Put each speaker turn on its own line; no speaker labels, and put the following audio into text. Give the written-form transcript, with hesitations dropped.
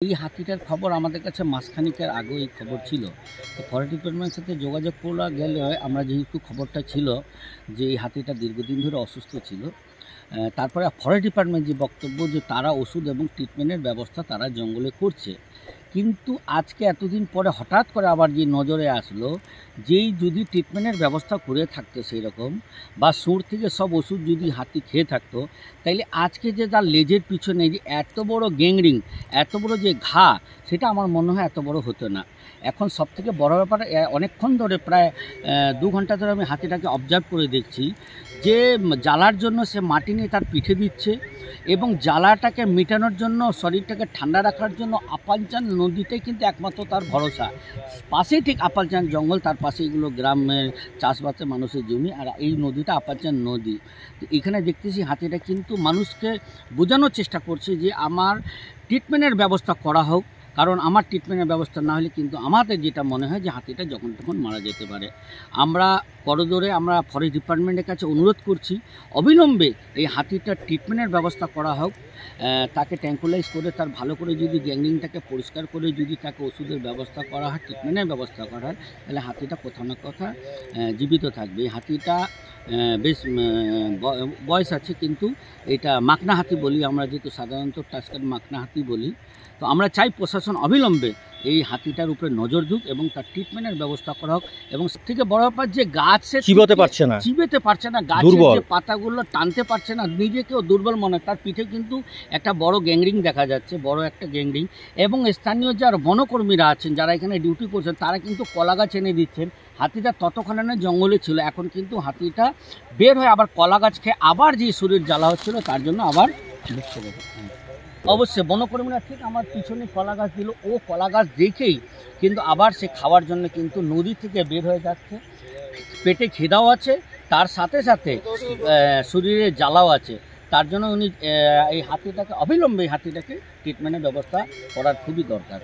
এই হাতিটার খবর আমাদের কাছে মাসখানেকের আগে এই খবর ছিল। তো ফরেস্ট ডিপার্টমেন্টের সাথে যোগাযোগ করা গেলে আমরা যেহেতু খবরটা ছিল যে এই হাতিটা দীর্ঘদিন ধরে অসুস্থ ছিল, তারপরে ফরেস্ট ডিপার্টমেন্ট যে বক্তব্য যে তারা ওষুধ এবং ট্রিটমেন্টের ব্যবস্থা তারা জঙ্গলে করছে। কিন্তু আজকে এতদিন পরে হঠাৎ করে আবার যে নজরে আসলো যেই যদি ট্রিটমেন্টের ব্যবস্থা করে থাকতো সেই রকম বা সুর থেকে সব ওষুধ যদি হাতি খেয়ে থাকতো, তাইলে আজকে যে তার লেজের পিছনে যে এত বড় গ্যাংরিং, এত বড় যে ঘা, সেটা আমার মনে হয় এত বড় হতো না। এখন সবথেকে বড় ব্যাপার, অনেকক্ষণ ধরে প্রায় 2 ঘন্টা ধরে আমি হাতিটাকে অবজার্ভ করে দেখছি যে জ্বালার জন্য সে মাটি নিয়ে তার পিঠে দিচ্ছে এবং জ্বালাটাকে মেটানোর জন্য, শরীরটাকে ঠান্ডা রাখার জন্য আপালচান নদীটাই কিন্তু একমাত্র তার ভরসা। পাশেই ঠিক আপালচান জঙ্গল, তার পাশে এগুলো গ্রামের চাষবাসের মানুষের জমি, আর এই নদীটা আপালচান নদী। তো এখানে দেখতেছি হাতিটা কিন্তু মানুষকে বোঝানোর চেষ্টা করছে যে আমার ট্রিটমেন্টের ব্যবস্থা করা হোক, কারণ আমার ট্রিটমেন্টের ব্যবস্থা না হলে কিন্তু আমাদের যেটা মনে হয় যে হাতিটা যখন তখন মারা যেতে পারে। আমরা করজোরে আমরা ফরেস্ট ডিপার্টমেন্টের কাছে অনুরোধ করছি অবিলম্বে এই হাতিটার ট্রিটমেন্টের ব্যবস্থা করা হোক, তাকে ট্যাঙ্কুলাইজ করে তার ভালো করে যদি গ্যাংরিংটাকে পরিষ্কার করে যদি তাকে ওষুধের ব্যবস্থা করা হয়, ট্রিটমেন্টের ব্যবস্থা করা হয়, তাহলে হাতিটা কোথাও না কোথাও জীবিত থাকবে। এই হাতিটা বেশ বয়স আছে, কিন্তু এটা মাকনা হাতি বলি আমরা, যেহেতু সাধারণত টাস্কার মাকনা হাতি বলি। তো আমরা চাই প্রশাসন অবিলম্বে এই হাতিটার উপরে নজর দিক এবং তার ট্রিটমেন্টের ব্যবস্থা করা হোক। এবং সবথেকে বড় ব্যাপার যে গাছে চিবোতে পারছে না, গাছের যে পাতাগুলো টানতে পারছে না, নিজেকেও দুর্বল মনে হয়। তার পিঠে কিন্তু একটা বড় গ্যাংরিং দেখা যাচ্ছে, বড় একটা গ্যাংরিং। এবং স্থানীয় যারা বনকর্মীরা আছেন, যারা এখানে ডিউটি করছেন, তারা কিন্তু কলা গাছ এনে দিচ্ছেন। হাতিটা ততক্ষণে জঙ্গলে ছিল, এখন কিন্তু হাতিটা বের হয়ে আবার কলা গাছ খেয়ে আবার যে শরীর জ্বালা হচ্ছিল তার জন্য আবার অবশ্যই বনকর্মীরা ঠিক আমার পিছনে কলা গাছ দিল, ও কলা গাছ দেখেই কিন্তু আবার সে খাওয়ার জন্য কিন্তু নদী থেকে বের হয়ে যাচ্ছে। পেটে খিদাও আছে, তার সাথে সাথে শরীরে জ্বালাও আছে। তার জন্য উনি এই হাতিটাকে অবিলম্বে ট্রিটমেন্টের ব্যবস্থা করার খুবই দরকার।